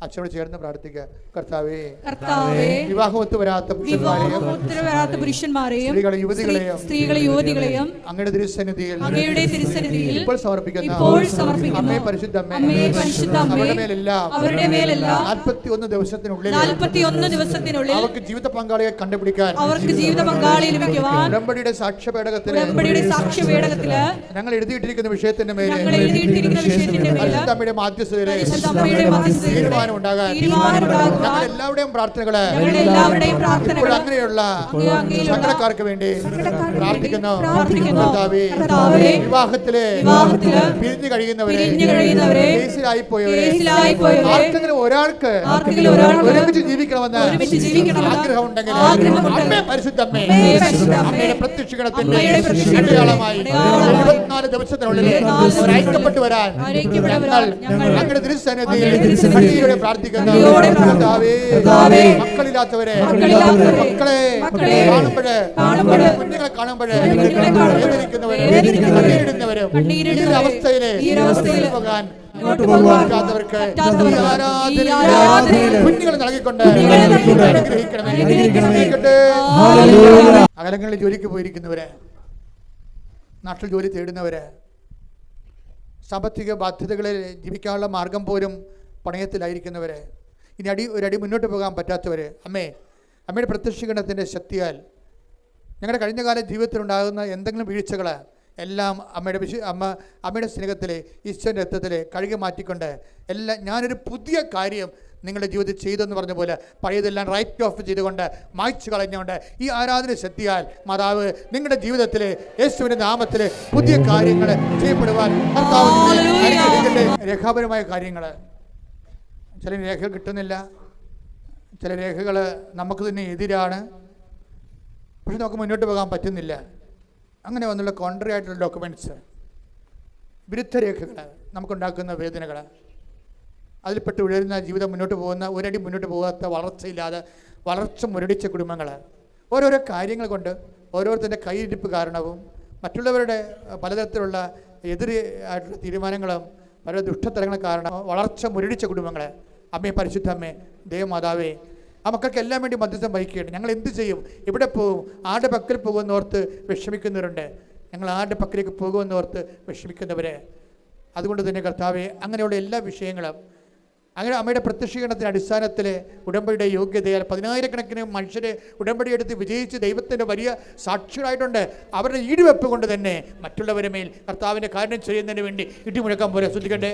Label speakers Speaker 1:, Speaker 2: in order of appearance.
Speaker 1: അച്ഛനോട് ചേർന്ന് പ്രാർത്ഥിക്കുക. കർത്താവേ,
Speaker 2: വിവാഹമൊത്തു വരാത്ത
Speaker 1: പുരുഷന്മാരെയും സ്ത്രീകളെ യുവതികളെയും അങ്ങയുടെ തിരുസന്നിധിയിൽ ഇപ്പോൾ സമർപ്പിക്കുന്ന അമ്മേ പരിശുദ്ധമ്മേ, അവരുടെ മേലെല്ലാം 41 ദിവസത്തിനുള്ളിൽ അവർക്ക് ജീവിത പങ്കാളിയെ കണ്ടുപിടിക്കാൻ ഉടമ്പടിയുടെ സാക്ഷ്യപേടകത്തിൽ ഞങ്ങൾ എഴുതിയിട്ടിരിക്കുന്ന വിഷയത്തിന്റെ മേലെ പരിശുദ്ധമ്മയുടെ മാധ്യസ്ഥതയിലെ തീരുമാനം ഉണ്ടാകാൻ ഞങ്ങൾ എല്ലാവരുടെയും പ്രാർത്ഥനകള് ഇപ്പോൾ അങ്ങനെയുള്ള സങ്കടക്കാർക്ക് വേണ്ടി പ്രാർത്ഥിക്കുന്നു. വിവാഹത്തിലെ പിരിഞ്ഞു കഴിയുന്നവരെ, കേസിലായിപ്പോയവരെ, ആർക്കെങ്കിലും ഒരാൾക്ക് ഒരുമിച്ച് ജീവിക്കണമെന്ന് ആഗ്രഹമുണ്ടെങ്കിൽ അമ്മേ പരിശുദ്ധമ്മേ, അമ്മയുടെ പ്രത്യക്ഷീകരണത്തിന്റെ അടയാളമായി 74 ദിവസത്തിനുള്ളിൽ ഐക്യപ്പെട്ടു വരാൻ ഞങ്ങൾ അങ്ങയുടെ തിരുസന്നിധിയിൽ പ്രാർത്ഥിക്കുന്നു. മക്കളില്ലാത്തവരെ മക്കളെ കാണുമ്പോഴേ, കുഞ്ഞുങ്ങളെ കാണുമ്പോഴേ വേദനിക്കുന്നവരും ഈ അവസ്ഥയിലെ പോകാൻ കുഞ്ഞുങ്ങൾ നൽകിക്കൊണ്ട് അകലങ്ങളിൽ ജോലിക്ക് പോയിരിക്കുന്നവര്, നാട്ടിൽ ജോലി തേടുന്നവര്, സാമ്പത്തിക ബാധ്യതകളിൽ ജീവിക്കാനുള്ള മാർഗം പോലും പണയത്തിലായിരിക്കുന്നവര്, ഇനി ഒരടി മുന്നോട്ട് പോകാൻ പറ്റാത്തവര്, അമ്മയുടെ പ്രത്യക്ഷീകരണത്തിൻ്റെ ശക്തിയാൽ ഞങ്ങളുടെ കഴിഞ്ഞകാല ജീവിതത്തിലുണ്ടാകുന്ന എന്തെങ്കിലും വീഴ്ചകൾ എല്ലാം അമ്മയുടെ സ്നേഹത്തിലെ ഈശ്വരൻ്റെ രക്തത്തിലെ കഴുകി മാറ്റിക്കൊണ്ട് എല്ലാം ഞാനൊരു പുതിയ കാര്യം നിങ്ങളുടെ ജീവിതത്തിൽ ചെയ്തെന്ന് പറഞ്ഞ പോലെ പഴയതെല്ലാം റൈറ്റ് ഓഫ് ചെയ്തുകൊണ്ട് മായ്ച്ചു കളഞ്ഞുകൊണ്ട് ഈ ആരാധന ശക്തിയാൽ മാതാവ് നിങ്ങളുടെ ജീവിതത്തിൽ യേശുവിൻ്റെ നാമത്തിൽ പുതിയ കാര്യങ്ങൾ ചെയ്യപ്പെടുവാൻ രേഖാപരമായ കാര്യങ്ങൾ. ചില രേഖകൾ കിട്ടുന്നില്ല, ചില രേഖകൾ നമുക്ക് തന്നെ എതിരാണ്, പക്ഷെ നമുക്ക് മുന്നോട്ട് പോകാൻ പറ്റുന്നില്ല. അങ്ങനെ വന്നുള്ള കോൺട്രി ആയിട്ടുള്ള ഡോക്യുമെൻറ്റ്സ്, വിരുദ്ധ രേഖകൾ നമുക്കുണ്ടാക്കുന്ന വേദനകൾ, അതിൽപ്പെട്ട് ഉയരുന്ന ജീവിതം മുന്നോട്ട് പോകുന്ന ഒരടി മുന്നോട്ട് പോകാത്ത വളർച്ചയില്ലാതെ വളർച്ച മുരടിച്ച കുടുംബങ്ങൾ, ഓരോരോ കാര്യങ്ങൾ കൊണ്ട് ഓരോരുത്തരുടെ കൈയിരിപ്പ് കാരണവും മറ്റുള്ളവരുടെ പലതരത്തിലുള്ള എതിരായിട്ടുള്ള തീരുമാനങ്ങളും പല ദുഷ്ടതലങ്ങൾ കാരണം വളർച്ച മുരടിച്ച കുടുംബങ്ങൾ, അമ്മേ പരിശുദ്ധമ്മേ ദേവമാതാവേ, ആ മക്കൾക്ക് എല്ലാം വേണ്ടി മധ്യസ്ഥം വഹിക്കുകയാണ്. ഞങ്ങൾ എന്ത് ചെയ്യും, എവിടെ പോകും, ആരുടെ പക്കൽ പോകുമെന്നോർത്ത് വിഷമിക്കുന്നവരുണ്ട്, ഞങ്ങൾ ആരുടെ പക്കലേക്ക് പോകുമെന്നോർത്ത് വിഷമിക്കുന്നവരെ. അതുകൊണ്ട് തന്നെ കർത്താവെ, അങ്ങനെയുള്ള എല്ലാ വിഷയങ്ങളും അങ്ങനെ അമ്മയുടെ പ്രത്യക്ഷീകരണത്തിൻ്റെ അടിസ്ഥാനത്തിൽ ഉടമ്പടിയുടെ യോഗ്യതയാൽ 10,000-കണക്കിന് മനുഷ്യരെ ഉടമ്പടി എടുത്ത് വിജയിച്ച് ദൈവത്തിൻ്റെ വലിയ സാക്ഷികളായിട്ടുണ്ട്. അവരുടെ ഈടുവെപ്പ് കൊണ്ട് തന്നെ മറ്റുള്ളവരുടെ മേൽ കർത്താവിൻ്റെ കാര്യം ചെയ്യുന്നതിന് വേണ്ടി ഇടിമുഴക്കാൻ പോലെ ശ്രദ്ധിക്കട്ടെ.